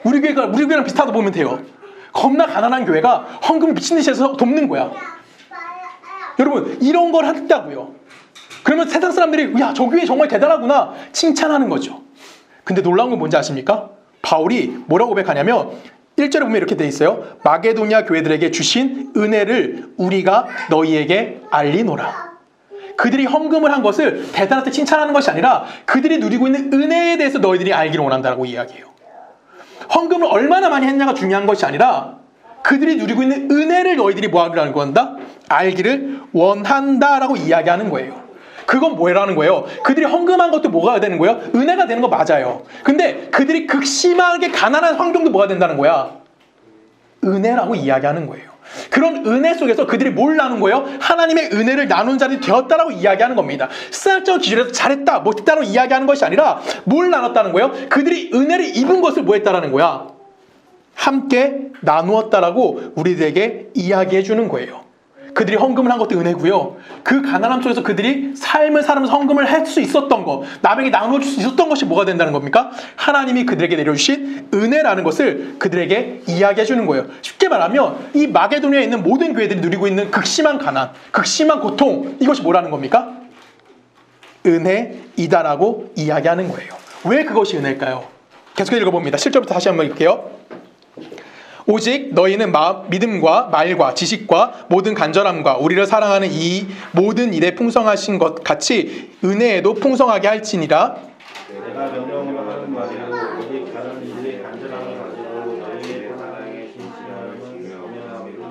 우리 교회랑 비슷하다 보면 돼요. 겁나 가난한 교회가 헌금을 미친 듯이 해서 돕는 거야. 여러분, 이런 걸 한다고요. 그러면 세상 사람들이 야, 저 교회 정말 대단하구나 칭찬하는 거죠. 근데 놀라운 건 뭔지 아십니까? 바울이 뭐라고 고백하냐면 1절에 보면 이렇게 돼 있어요. 마게도냐 교회들에게 주신 은혜를 우리가 너희에게 알리노라. 그들이 헌금을 한 것을 대단하게 칭찬하는 것이 아니라 그들이 누리고 있는 은혜에 대해서 너희들이 알기를 원한다고 이야기해요. 헌금을 얼마나 많이 했냐가 중요한 것이 아니라 그들이 누리고 있는 은혜를 너희들이 뭐 하기를 원한다? 알기를 원한다라고 이야기하는 거예요. 그건 뭐라는 거예요? 그들이 헌금한 것도 뭐가 되는 거예요? 은혜가 되는 거 맞아요. 근데 그들이 극심하게 가난한 환경도 뭐가 된다는 거야? 은혜라고 이야기하는 거예요. 그런 은혜 속에서 그들이 뭘 나눈 거예요? 하나님의 은혜를 나눈 자들이 되었다라고 이야기하는 겁니다. 수학적 기준에서 잘했다, 못했다라고 이야기하는 것이 아니라 뭘 나눴다는 거예요? 그들이 은혜를 입은 것을 뭐 했다라는 거야? 함께 나누었다라고 우리들에게 이야기해 주는 거예요. 그들이 헌금을 한 것도 은혜고요. 그 가난함 속에서 그들이 삶을 살면서 헌금을 할 수 있었던 것, 남에게 나눠줄 수 있었던 것이 뭐가 된다는 겁니까? 하나님이 그들에게 내려주신 은혜라는 것을 그들에게 이야기해 주는 거예요. 쉽게 말하면 이 마게도냐에 있는 모든 교회들이 누리고 있는 극심한 가난, 극심한 고통, 이것이 뭐라는 겁니까? 은혜이다라고 이야기하는 거예요. 왜 그것이 은혜일까요? 계속해서 읽어봅니다. 7절부터 다시 한번 읽을게요. 오직 너희는 믿음과 말과 지식과 모든 간절함과 우리를 사랑하는 이 모든 일에 풍성하신 것 같이 은혜에도 풍성하게 할지니라. 내가 명령으로 하는 말이요 오직 다른 일에 간절함을 가지고 너희의 사랑에 신실함을 명령함이로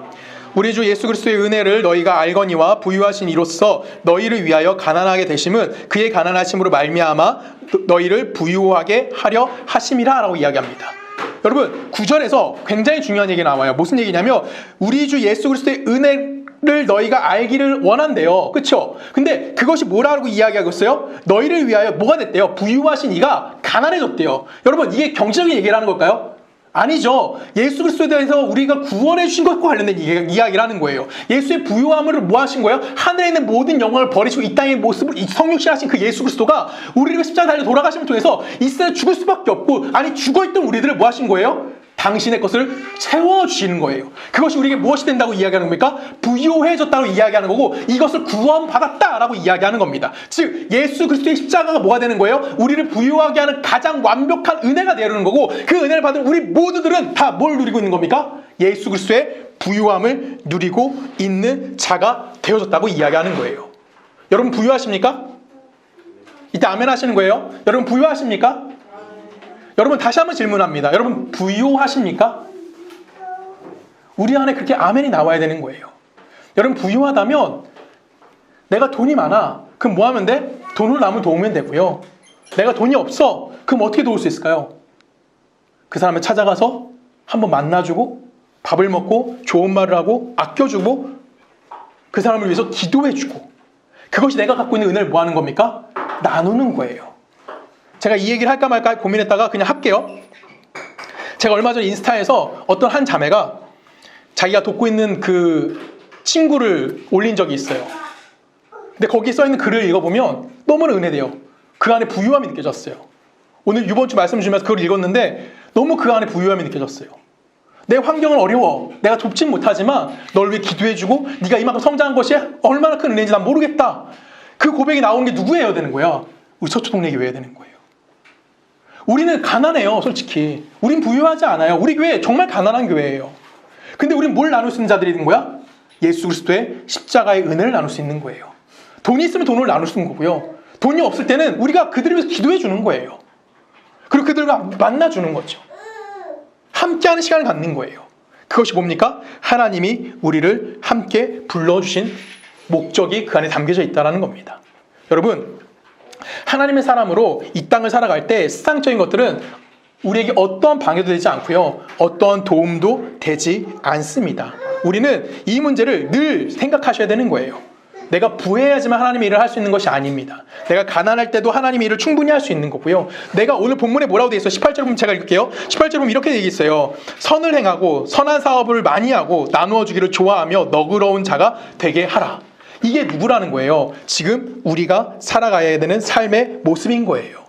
우리 주 예수 그리스도의 은혜를 너희가 알거니와 부유하신 이로써 너희를 위하여 가난하게 되심은 그의 가난하심으로 말미암아 너희를 부유하게 하려 하심이라 라고 이야기합니다. 여러분, 9절에서 굉장히 중요한 얘기 나와요. 무슨 얘기냐면 우리 주 예수 그리스도의 은혜를 너희가 알기를 원한대요. 그렇죠? 근데 그것이 뭐라고 이야기하고 있어요? 너희를 위하여 뭐가 됐대요? 부유하신 이가 가난해졌대요. 여러분, 이게 경제적인 얘기를 하는 걸까요? 아니죠. 예수 그리스도에 대해서 우리가 구원해 주신 것과 관련된 이야기를 하는 거예요. 예수의 부유함을 뭐 하신 거예요? 하늘에 있는 모든 영광을 버리시고 이 땅의 모습을 성육신하신 그 예수 그리스도가 우리를 십자가에 달려 돌아가심을 통해서 이 세상에 죽을 수밖에 없고, 아니 죽어있던 우리들을 뭐 하신 거예요? 당신의 것을 채워주시는 거예요. 그것이 우리에게 무엇이 된다고 이야기하는 겁니까? 부요해졌다고 이야기하는 거고 이것을 구원받았다라고 이야기하는 겁니다. 즉 예수 그리스도의 십자가가 뭐가 되는 거예요? 우리를 부요하게 하는 가장 완벽한 은혜가 되는 거고 그 은혜를 받은 우리 모두들은 다 뭘 누리고 있는 겁니까? 예수 그리스도의 부요함을 누리고 있는 자가 되어졌다고 이야기하는 거예요. 여러분 부요하십니까? 이때 아멘 하시는 거예요. 여러분 부요하십니까? 여러분 다시 한번 질문합니다. 여러분 부유하십니까? 우리 안에 그렇게 아멘이 나와야 되는 거예요. 여러분 부유하다면 내가 돈이 많아. 그럼 뭐 하면 돼? 돈으로 남을 도우면 되고요. 내가 돈이 없어. 그럼 어떻게 도울 수 있을까요? 그 사람을 찾아가서 한번 만나주고 밥을 먹고 좋은 말을 하고 아껴주고 그 사람을 위해서 기도해주고 그것이 내가 갖고 있는 은혜를 뭐 하는 겁니까? 나누는 거예요. 제가 이 얘기를 할까 말까 고민했다가 그냥 할게요. 제가 얼마 전 인스타에서 어떤 한 자매가 자기가 돕고 있는 그 친구를 올린 적이 있어요. 근데 거기에 써있는 글을 읽어보면 너무나 은혜돼요. 그 안에 부유함이 느껴졌어요. 오늘 이번 주 말씀 주면서 그걸 읽었는데 너무 그 안에 부유함이 느껴졌어요. 내 환경은 어려워. 내가 돕진 못하지만 널 위해 기도해주고 네가 이만큼 성장한 것이 얼마나 큰 은혜인지 난 모르겠다. 그 고백이 나오는 게 누구예요 되는 거야? 우리 서초 동네 교회에 되는 거예요. 우리는 가난해요, 솔직히. 우린 부유하지 않아요. 우리 교회 정말 가난한 교회예요. 근데 우린 뭘 나눌 수 있는 자들이 있는 거야? 예수 그리스도의 십자가의 은혜를 나눌 수 있는 거예요. 돈이 있으면 돈을 나눌 수 있는 거고요. 돈이 없을 때는 우리가 그들을 위해서 기도해 주는 거예요. 그리고 그들과 만나주는 거죠. 함께하는 시간을 갖는 거예요. 그것이 뭡니까? 하나님이 우리를 함께 불러주신 목적이 그 안에 담겨져 있다는 겁니다. 여러분, 하나님의 사람으로 이 땅을 살아갈 때 세상적인 것들은 우리에게 어떠한 방해도 되지 않고요. 어떠한 도움도 되지 않습니다. 우리는 이 문제를 늘 생각하셔야 되는 거예요. 내가 부해야지만 하나님의 일을 할 수 있는 것이 아닙니다. 내가 가난할 때도 하나님의 일을 충분히 할 수 있는 거고요. 내가 오늘 본문에 뭐라고 되어 있어요? 18절 보면 제가 읽을게요. 18절 보면 이렇게 되어 있어요. 선을 행하고 선한 사업을 많이 하고 나누어 주기를 좋아하며 너그러운 자가 되게 하라. 이게 누구라는 거예요? 지금 우리가 살아가야 되는 삶의 모습인 거예요.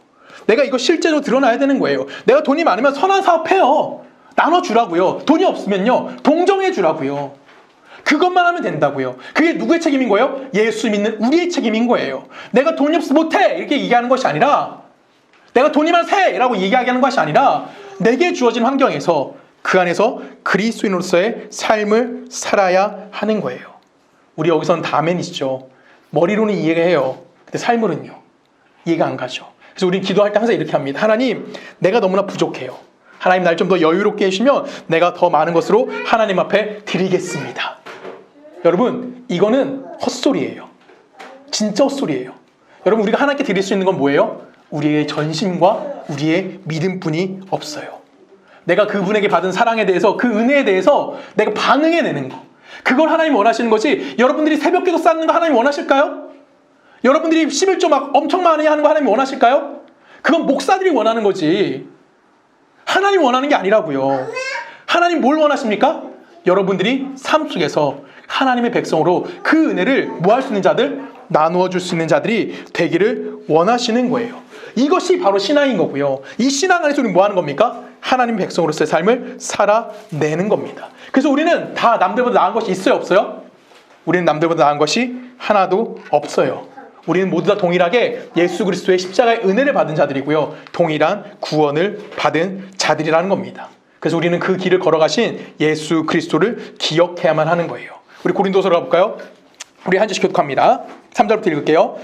내가 이거 실제로 드러나야 되는 거예요. 내가 돈이 많으면 선한 사업해요. 나눠주라고요. 돈이 없으면요. 동정해 주라고요. 그것만 하면 된다고요. 그게 누구의 책임인 거예요? 예수 믿는 우리의 책임인 거예요. 내가 돈이 없어 못해 이렇게 얘기하는 것이 아니라 내가 돈이 많아서 해 라고 얘기하는 것이 아니라 내게 주어진 환경에서 그 안에서 그리스도인으로서의 삶을 살아야 하는 거예요. 우리 여기서는 다 아멘이시죠. 머리로는 이해가 해요. 근데 삶으로는요. 이해가 안 가죠. 그래서 우리는 기도할 때 항상 이렇게 합니다. 하나님, 내가 너무나 부족해요. 하나님 날 좀 더 여유롭게 해주시면 내가 더 많은 것으로 하나님 앞에 드리겠습니다. 여러분, 이거는 헛소리예요. 진짜 헛소리예요. 여러분, 우리가 하나님께 드릴 수 있는 건 뭐예요? 우리의 전심과 우리의 믿음뿐이 없어요. 내가 그분에게 받은 사랑에 대해서 그 은혜에 대해서 내가 반응해내는 거. 그걸 하나님이 원하시는 거지. 여러분들이 새벽기도 쌓는 거 하나님이 원하실까요? 여러분들이 11조 막 엄청 많이 하는 거 하나님이 원하실까요? 그건 목사들이 원하는 거지. 하나님 원하는 게 아니라고요. 하나님 뭘 원하십니까? 여러분들이 삶 속에서 하나님의 백성으로 그 은혜를 뭐 할 수 있는 자들? 나누어 줄 수 있는 자들이 되기를 원하시는 거예요. 이것이 바로 신앙인 거고요. 이 신앙 안에서 우리는 뭐 하는 겁니까? 하나님 백성으로서의 삶을 살아내는 겁니다. 그래서 우리는 다 남들보다 나은 것이 있어요, 없어요? 우리는 남들보다 나은 것이 하나도 없어요. 우리는 모두 다 동일하게 예수 그리스도의 십자가의 은혜를 받은 자들이고요. 동일한 구원을 받은 자들이라는 겁니다. 그래서 우리는 그 길을 걸어가신 예수 그리스도를 기억해야만 하는 거예요. 우리 고린도서로 가볼까요? 우리 한 절씩 교독합니다. 3절부터 읽을게요.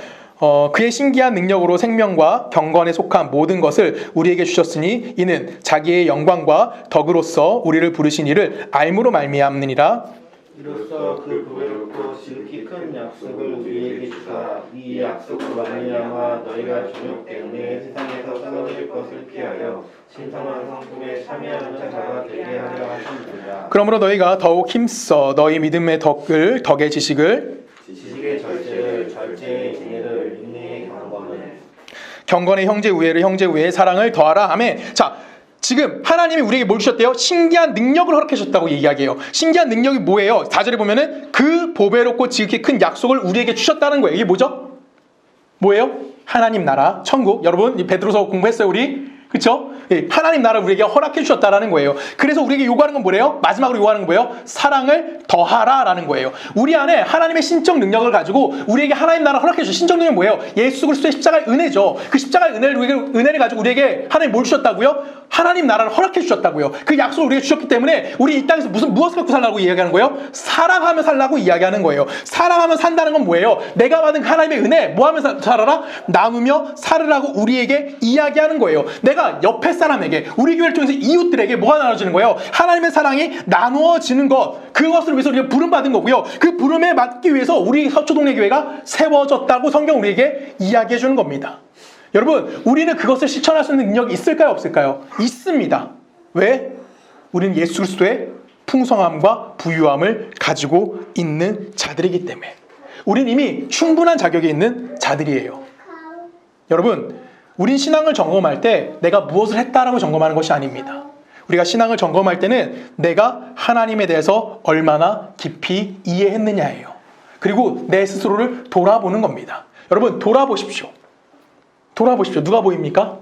그의 신기한 능력으로 생명과 경건에 속한 모든 것을 우리에게 주셨으니 이는 자기의 영광과 덕으로서 우리를 부르신 이를 알므로 말미암느니라. 이로써 그 보배롭고 지극히 큰 약속을 우리에게 주사 이 약속으로 말미암아 너희가 저녁 때문에 세상에서 쓰러질 것을 피하여 신성한 성품에 참여하는 자가 되게 하려 하십니다. 그러므로 너희가 더욱 힘써 너희 믿음의 덕의 지식을 지식의 절제를 절제의 인애를 인애의 경건의 형제 우애를 형제 우애의 사랑을 더하라. 아멘. 자, 지금 하나님이 우리에게 뭘 주셨대요? 신기한 능력을 허락해 주셨다고 이야기해요. 신기한 능력이 뭐예요? 4절에 보면은 그 보배롭고 지극히 큰 약속을 우리에게 주셨다는 거예요. 이게 뭐죠? 뭐예요? 하나님 나라, 천국. 여러분, 이 베드로서 공부했어요, 우리? 그쵸? 하나님 나라를 우리에게 허락해 주셨다라는 거예요. 그래서 우리에게 요구하는 건 뭐래요? 마지막으로 요구하는 건 뭐예요? 사랑을 더하라라는 거예요. 우리 안에 하나님의 신적 능력을 가지고 우리에게 하나님 나라를 허락해 주신 신적 능력이 뭐예요? 예수 그리스도의 십자가의 은혜죠. 그 십자가의 은혜를 가지고 우리에게 하나님 뭘 주셨다고요? 하나님 나라를 허락해 주셨다고요. 그 약속을 우리에게 주셨기 때문에 우리 이 땅에서 무엇을 갖고 살라고 이야기하는 거예요? 사랑하며 살라고 이야기하는 거예요. 사랑하며 산다는 건 뭐예요? 내가 받은 하나님의 은혜 뭐 하면서 살아라? 나누며 살으라고 우리에게 이야기하는 거예요. 내가 옆에 사람에게, 우리 교회를 통해서 이웃들에게 뭐가 나눠지는 거예요? 하나님의 사랑이 나누어지는 것, 그것을 위해서 우리가 부름받은 거고요. 그 부름에 맞기 위해서 우리 서초동네 교회가 세워졌다고 성경 우리에게 이야기해 주는 겁니다. 여러분, 우리는 그것을 실천할 수 있는 능력이 있을까요? 없을까요? 있습니다. 왜? 우리는 예수 그리스도의 풍성함과 부유함을 가지고 있는 자들이기 때문에. 우리는 이미 충분한 자격이 있는 자들이에요. 여러분, 우린 신앙을 점검할 때 내가 무엇을 했다라고 점검하는 것이 아닙니다. 우리가 신앙을 점검할 때는 내가 하나님에 대해서 얼마나 깊이 이해했느냐예요. 그리고 내 스스로를 돌아보는 겁니다. 여러분, 돌아보십시오. 돌아보십시오. 누가 보입니까?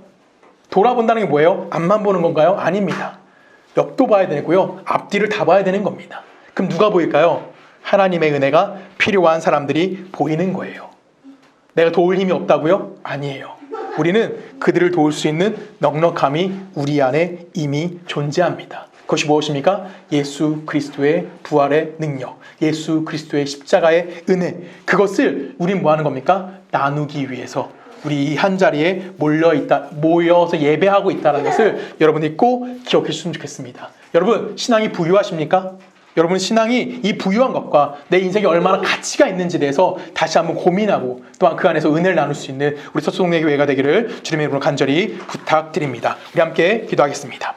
돌아본다는 게 뭐예요? 앞만 보는 건가요? 아닙니다. 옆도 봐야 되고요. 앞뒤를 다 봐야 되는 겁니다. 그럼 누가 보일까요? 하나님의 은혜가 필요한 사람들이 보이는 거예요. 내가 도울 힘이 없다고요? 아니에요. 우리는 그들을 도울 수 있는 넉넉함이 우리 안에 이미 존재합니다. 그것이 무엇입니까? 예수 그리스도의 부활의 능력, 예수 그리스도의 십자가의 은혜. 그것을 우린 뭐 하는 겁니까? 나누기 위해서 우리 이 한자리에 모여서 예배하고 있다는 것을 여러분이 꼭 기억해 주시면 좋겠습니다. 여러분, 신앙이 부유하십니까? 여러분, 신앙이 이 부유한 것과 내 인생에 얼마나 가치가 있는지에 대해서 다시 한번 고민하고 또한 그 안에서 은혜를 나눌 수 있는 우리 서초동네 교회가 되기를 주님의 이름으로 간절히 부탁드립니다. 우리 함께 기도하겠습니다.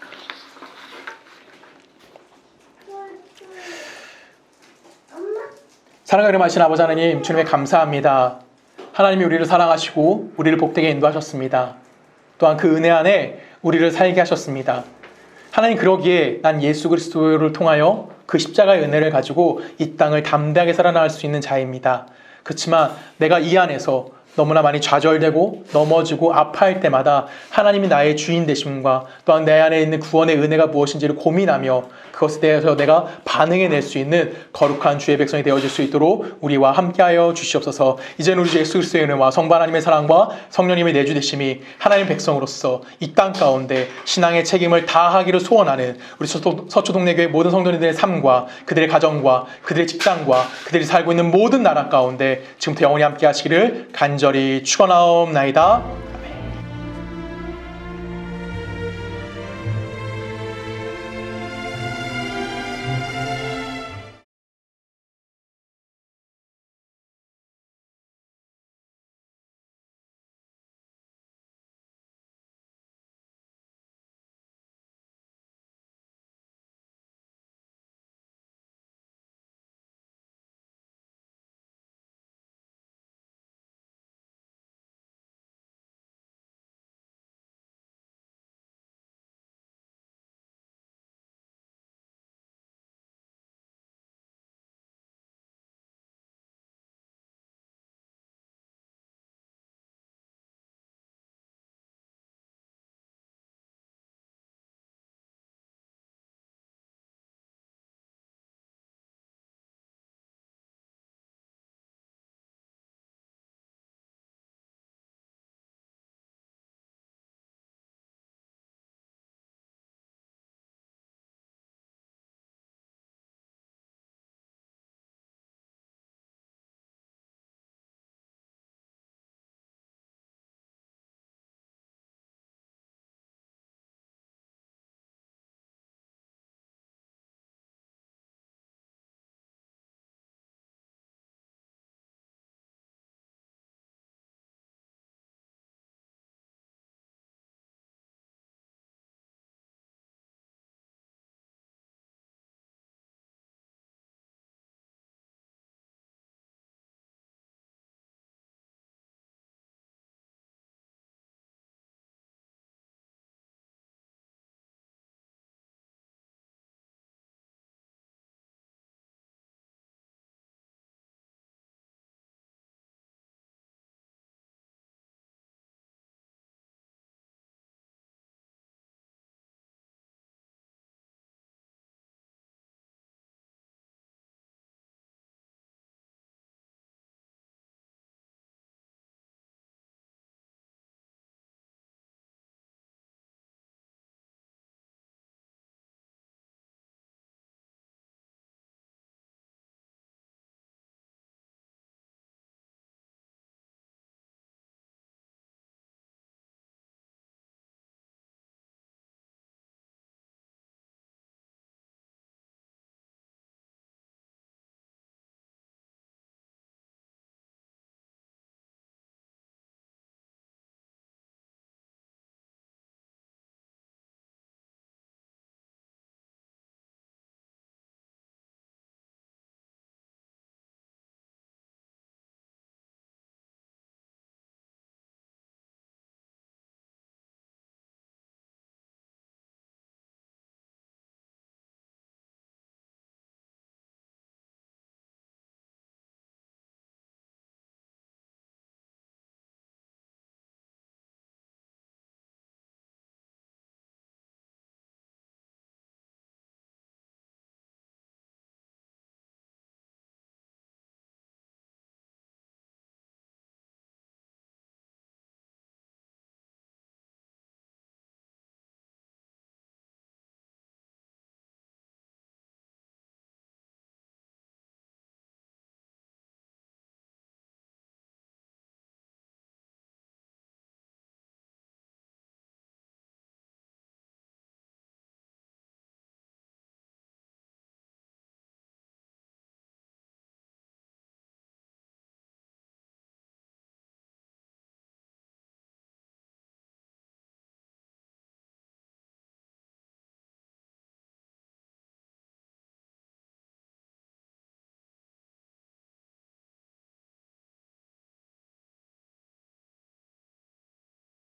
사랑하는 하신 아버지 하나님, 주님의 감사합니다. 하나님이 우리를 사랑하시고 우리를 복되게 인도하셨습니다. 또한 그 은혜 안에 우리를 살게 하셨습니다. 하나님, 그러기에 난 예수 그리스도를 통하여 그 십자가의 은혜를 가지고 이 땅을 담대하게 살아나갈 수 있는 자입니다. 그렇지만 내가 이 안에서 너무나 많이 좌절되고 넘어지고 아파할 때마다 하나님이 나의 주인 되심과 또한 내 안에 있는 구원의 은혜가 무엇인지를 고민하며 그것에 대해서 내가 반응해낼 수 있는 거룩한 주의 백성이 되어질 수 있도록 우리와 함께하여 주시옵소서. 이제는 우리 예수 그리스도의 은혜와 성부 하나님의 사랑과 성령님의 내주 되심이 하나님 백성으로서 이 땅 가운데 신앙의 책임을 다하기를 소원하는 우리 서초동네 교회 모든 성도님들의 삶과 그들의 가정과 그들의 직장과 그들이 살고 있는 모든 나라 가운데 지금부터 영원히 함께 하시기를 간절히 축원하옵나이다.